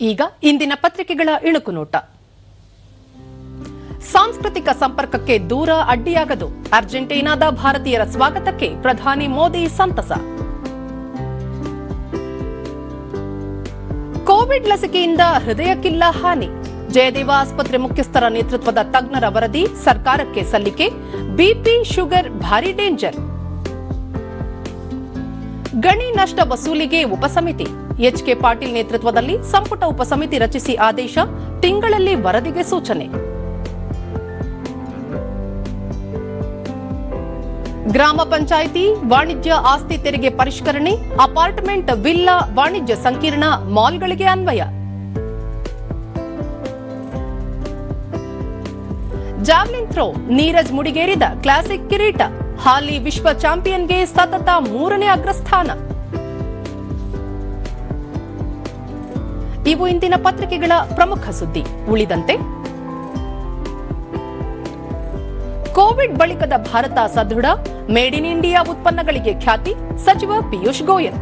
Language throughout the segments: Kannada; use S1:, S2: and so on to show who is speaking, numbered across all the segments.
S1: ಈಗ ಇಂದಿನ ಪತ್ರಿಕೆಗಳ ಇಣುಕು ನೋಟ. ಸಾಂಸ್ಕೃತಿಕ ಸಂಪರ್ಕಕ್ಕೆ ದೂರ ಅಡ್ಡಿಯಾಗದು. ಅರ್ಜೆಂಟೀನಾದ ಭಾರತೀಯರ ಸ್ವಾಗತಕ್ಕೆ ಪ್ರಧಾನಿ ಮೋದಿ ಸಂತಸ. ಕೋವಿಡ್ ಲಸಿಕೆಯಿಂದ ಹೃದಯಕ್ಕಿಲ್ಲ ಹಾನಿ. ಜಯದೇವ ಆಸ್ಪತ್ರೆ ಮುಖ್ಯಸ್ಥರ ನೇತೃತ್ವದ ತಜ್ಞರ ವರದಿ ಸರ್ಕಾರಕ್ಕೆ ಸಲ್ಲಿಕೆ. ಬಿಪಿ ಶುಗರ್ ಭಾರಿ ಡೇಂಜರ್. ಗಣಿ ನಷ್ಟ ವಸೂಲಿಗೆ ಉಪಸಮಿತಿ. ಎಚ್ಕೆ ಪಾಟೀಲ್ ನೇತೃತ್ವದಲ್ಲಿ ಸಂಪುಟ ಉಪಸಮಿತಿ ರಚಿಸಿ ಆದೇಶ. ತಿಂಗಳಲ್ಲಿ ವರದಿಗೆ ಸೂಚನೆ. ಗ್ರಾಮ ಪಂಚಾಯಿತಿ ವಾಣಿಜ್ಯ ಆಸ್ತಿ ತೆರಿಗೆ ಪರಿಷ್ಕರಣೆ. ಅಪಾರ್ಟ್ಮೆಂಟ್, ವಿಲ್ಲಾ, ವಾಣಿಜ್ಯ ಸಂಕೀರ್ಣ, ಮಾಲ್ಗಳಿಗೆ ಅನ್ವಯ. ಜಾವ್ಲಿನ್ ಥ್ರೋ ನೀರಜ್ ಮುಡಿಗೇರಿದ ಕ್ಲಾಸಿಕ್ ಕಿರೀಟ. ಹಾಲಿ ವಿಶ್ವ ಚಾಂಪಿಯನ್ಗೆ ಸತತ 3ನೇ ಅಗ್ರಸ್ಥಾನ. ಇವು ಇಂದಿನ ಪತ್ರಿಕೆಗಳ ಪ್ರಮುಖ ಸುದ್ದಿ. ಉಳಿದಂತೆ ಕೋವಿಡ್ ಬಳಿಕದ ಭಾರತ ಸದೃಢ. ಮೇಡ್ ಇನ್ ಇಂಡಿಯಾ ಉತ್ಪನ್ನಗಳಿಗೆ ಖ್ಯಾತಿ. ಸಚಿವ ಪಿಯೂಷ್ ಗೋಯಲ್.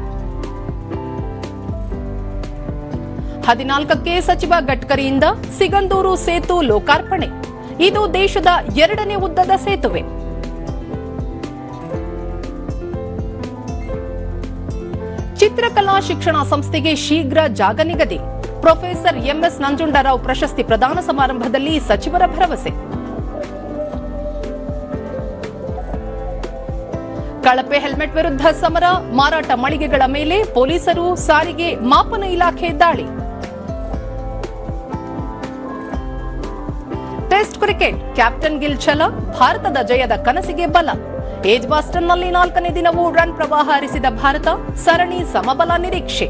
S1: 14ಕ್ಕೆ ಸಚಿವ ಗಡ್ಕರಿಯಿಂದ ಸಿಗಂದೂರು ಸೇತು ಲೋಕಾರ್ಪಣೆ. ಇದು ದೇಶದ 2ನೇ ಉದ್ದದ ಸೇತುವೆ. ಚಿತ್ರಕಲಾ ಶಿಕ್ಷಣ ಸಂಸ್ಥೆಗೆ ಶೀಘ್ರ ಜಾಗ ನಿಗದಿ. ಪ್ರೊಫೆಸರ್ ಎಂಎಸ್ ನಂಜುಂಡರಾವ್ ಪ್ರಶಸ್ತಿ ಪ್ರದಾನ ಸಮಾರಂಭದಲ್ಲಿ ಸಚಿವರ ಭರವಸೆ. ಕಳಪೆ ಹೆಲ್ಮೆಟ್ ವಿರುದ್ಧ ಸಮರ. ಮಾರಾಟ ಮಳಿಗೆಗಳ ಮೇಲೆ ಪೊಲೀಸರು, ಸಾರಿಗೆ, ಮಾಪನ ಇಲಾಖೆ ದಾಳಿ. ಟೆಸ್ಟ್ ಕ್ರಿಕೆಟ್ ಕ್ಯಾಪ್ಟನ್ ಗಿಲ್ ಛಲ. ಭಾರತದ ಜಯದ ಕನಸಿಗೆ ಬಲ. ಏಜ್ಬಾಸ್ಟನ್ನಲ್ಲಿ 4ನೇ ದಿನವೂ ರನ್ ಪ್ರವಾಹ ಹರಿಸಿದ ಭಾರತ. ಸರಣಿ ಸಮಬಲ ನಿರೀಕ್ಷೆ.